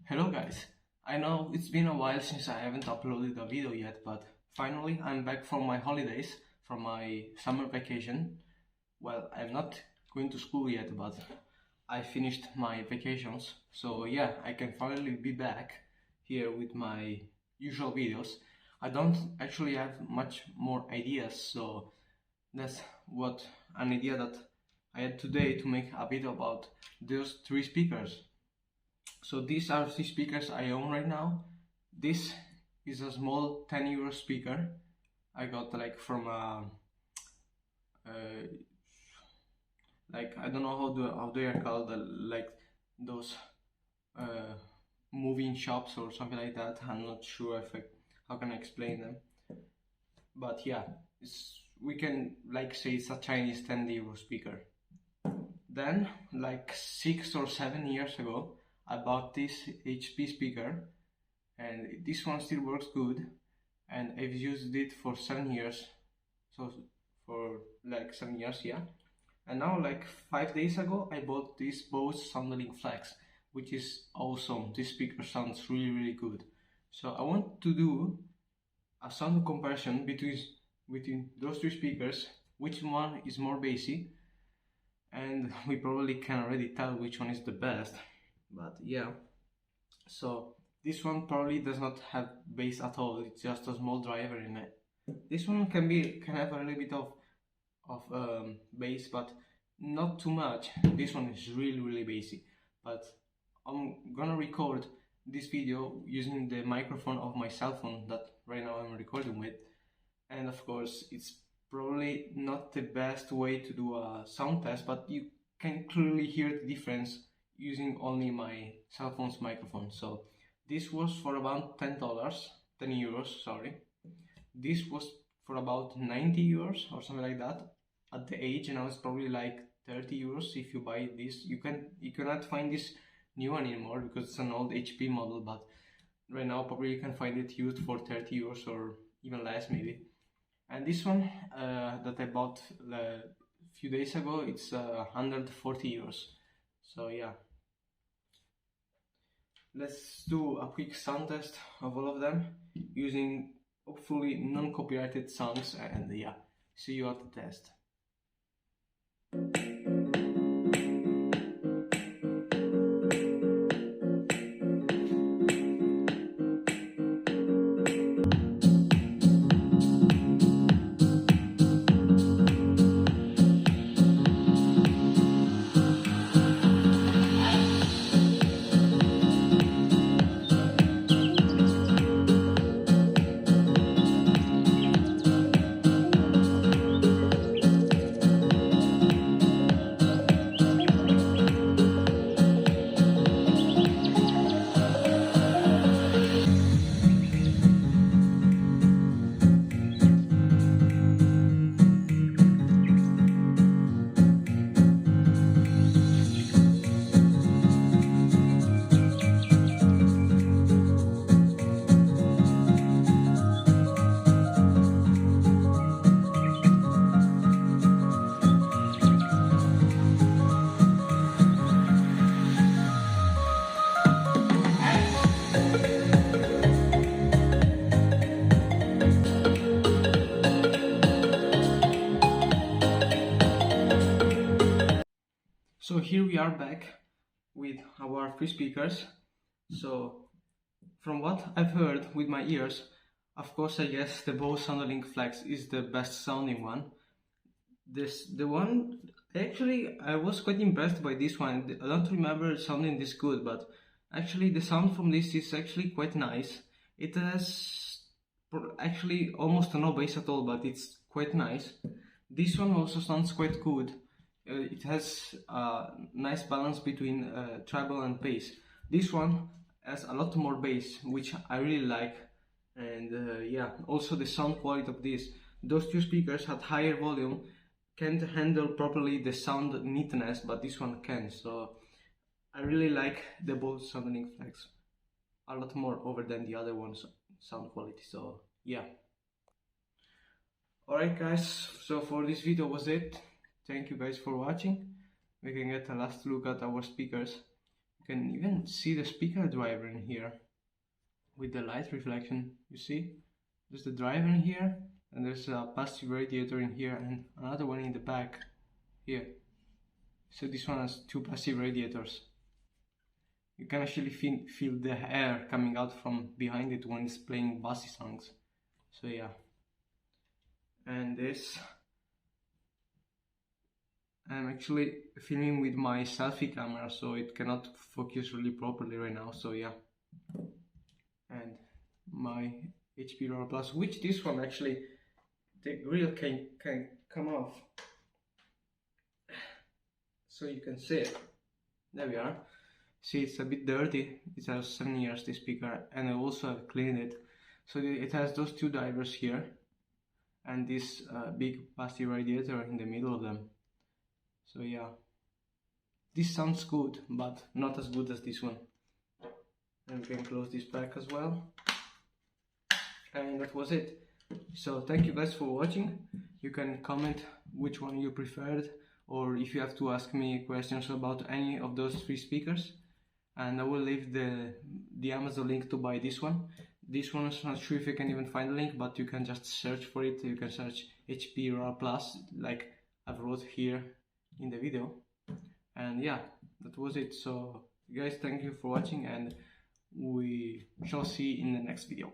Hello guys, I know it's been a while since I haven't uploaded a video yet, but finally I'm back from my holidays, from my summer vacation. Well, I'm not going to school yet, but I finished my vacations, so yeah, I can finally be back here with my usual videos. I don't actually have much more ideas, so that's what an idea that I had today to make a video about those three speakers. So these are the speakers I own right now. This is a small 10 euro speaker I got like from uh, like I don't know how they are called, like those uh, moving shops or something like that. I'm not sure if how can I explain them, but yeah, we can like say it's a Chinese 10 euro speaker. Then like 6 or 7 years ago I bought this HP speaker, and this one still works good, and I've used it for 7 years. So for like 7 years, yeah. And now like 5 days ago I bought this Bose Soundlink Flex, which is awesome. This speaker sounds really good. So I want to do a sound comparison between those two speakers, which one is more bassy, and we probably can already tell which one is the best. But yeah, so this one probably does not have bass at all. It's just a small driver in it. This one can have a little bit of bass, but not too much. This one is really bassy. But I'm gonna record this video using the microphone of my cell phone that right now I'm recording with, and of course it's probably not the best way to do a sound test, but you can clearly hear the difference using only my cell phone's microphone. So this was for about $10, 10 euros, sorry. This was for about 90 euros or something like that. At the age now it's probably like 30 euros if you buy this. You cannot find this new one anymore because it's an old HP model, but right now probably you can find it used for 30 euros or even less maybe. And this one that I bought a few days ago, it's 140 euros. So yeah, let's do a quick sound test of all of them using hopefully non-copyrighted songs, and yeah, see you at the test. So here we are back with our three speakers. So from what I've heard with my ears, of course I guess the Bose Soundlink Flex is the best sounding one. The one, actually I was quite impressed by this one. I don't remember it sounding this good, but actually the sound from this is actually quite nice. It has actually almost no bass at all, but it's quite nice. This one also sounds quite good. It has a nice balance between treble and bass. This one has a lot more bass, which I really like, and yeah, also the sound quality of this. Those two speakers at higher volume can't handle properly the sound neatness, but this one can. So I really like the Bose Soundlink Flex a lot more over than the other one's sound quality. So yeah. Alright guys, so for this video was it. Thank you guys for watching. We can get a last look at our speakers. You can even see the speaker driver in here with the light reflection. You see, there's the driver in here, and there's a passive radiator in here, and another one in the back here. So this one has two passive radiators. You can actually feel the air coming out from behind it when it's playing bassy songs. So yeah. And this, I'm actually filming with my selfie camera, so it cannot focus really properly right now. So yeah. And my HP Raw Plus, which this one actually, the grill can come off. So you can see it. There we are. See, it's a bit dirty. It has 7 years, this speaker, and I also have cleaned it. So it has those two drivers here, and this big passive radiator in the middle of them. So yeah, this sounds good, but not as good as this one. And we can close this back as well. And that was it. So thank you guys for watching. You can comment which one you preferred, or if you have to ask me questions about any of those three speakers, and I will leave the Amazon link to buy this one. This one is not sure if you can even find the link, but you can just search for it. You can search HP Raw Plus, like I've wrote here in the video. And yeah, that was it. So guys, thank you for watching, and we shall see in the next video.